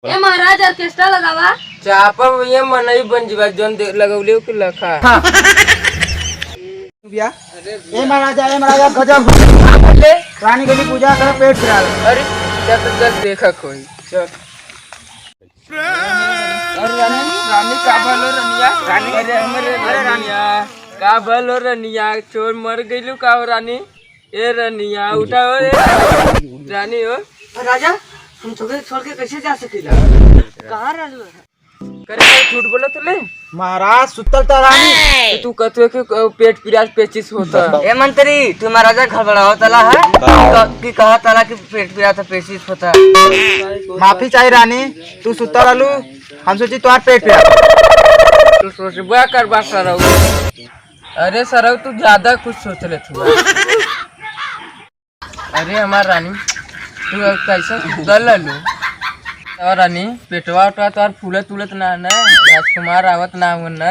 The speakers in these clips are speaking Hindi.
ए महाराज ऑर्केस्ट्रा लगावा चापा ये मनई बन जीवा जोन लगौले के लखा ए महाराजा गजब रानी के पूजा कर पेट फिराल। अरे क्या तो चल देखा कोई चल। अरे रानी का भलो रनिया रानी अरे हमरे रानिया का भलो रनिया चोर मर गइलू का रानी ए रनिया उठाओ ए रानी हो राजा हम छोड़ के कैसे जा सकेला कहां रहलू करे झूठ बोला तुले महाराज सुतल तो रानी तू कहते कि पेट पिराज पेचिस होता ए मंत्री तू महाराजा घबराओ तला है कि कहा तला कि पेट पिरा था पेचिस होता माफी चाहिए रानी तू सुतल रहलू हम सोची तुम्हार पेट फिरा तू सोच बुआ कर बात सरऊ अरे सरऊ तू ज्यादा कुछ सोच ले तू अरे हमार रानी तू कैसा सुतल लू और रानी पेटवा उठवा तो फूलत उलत ना राजकुमार आवत ना हो ना।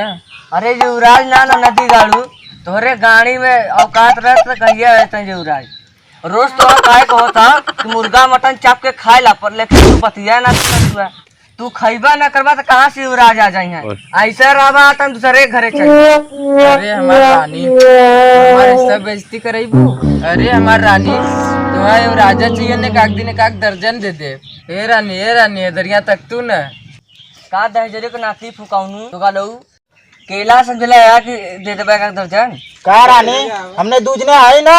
अरे युवराज ना नदी गाड़ू तोहरे गाड़ी में औकात रह तो कहिए रहते युवराज रोज तो काहे को होता कि मुर्गा मटन चाप के खाए ला पर लेकिन तू पतिया ना तू खैबा ना करबा तो कहाँ से युवराज आ जाई है ऐसा रहबा तो दूसरे घरे चाहिए। अरे हमार रानी हमारे सब बेइज्जती करईबू अरे हमार रानी तुम्हारे राजा चाहिए ने काक दिन काक दर्जन दे दे ए रानी दरिया तक तू न का दहजरे को नाती फुकाउनु तो गालो केला समझला है कि दे देबा का दर्जन का रानी हमने दूजने आई ना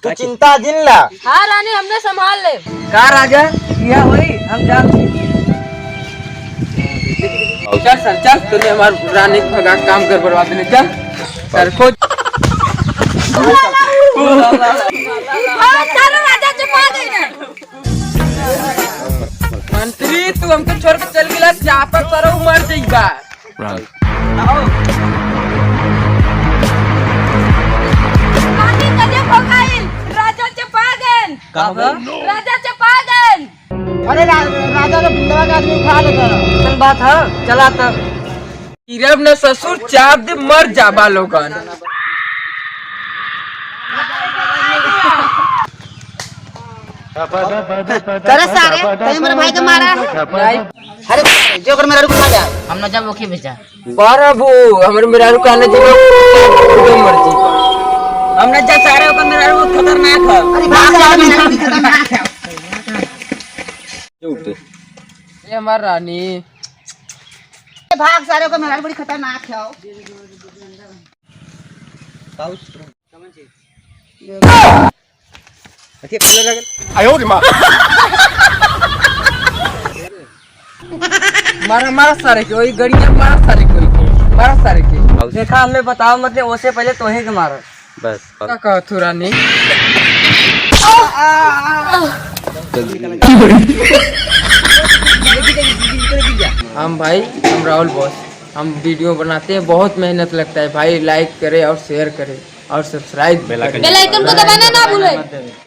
तू चिंता जिन ला। हां रानी हमने संभाल ले का राजा किया होई हम जान चल सर चल तूने हमार रानी को भगा काम कर बर्बाद देने चल सर खोज राजा चुपा गई ना मंत्री तू हमको छोड़ के चल गेला चापा सरऊ मर जाइबा राजा चुपा गए राजा चुपा गए अरे राजा ने बिंदवा का आदमी उठा लेगा चल बात है चला तब कीरब ने ससुर चाप दे मर जाबा लोगन करे सारे तई मेरे भाई के मारा अरे जो कर मेरा रुक खा जा हम न जब ओके भेजा बारबू हमर मेरा रुकाने जी मर जी हमने जा सारे ओकर मेरा रुक खतरनाक है अरे भाग जा मेरा रुक खतरनाक है ये हमार रानी भाग सारे को मेरा बड़ी खतरनाक है आयो रे मां मारा सारे के वही गड़िया मारा सारे के देखा हमें बताओ मतलब उससे पहले तोहे के मारो बस का कहथु रानी हम राहुल बॉस हम वीडियो बनाते हैं बहुत मेहनत लगता है भाई लाइक करें और शेयर करें और सब्सक्राइब बेल आइकन को दबाना ना भूलें।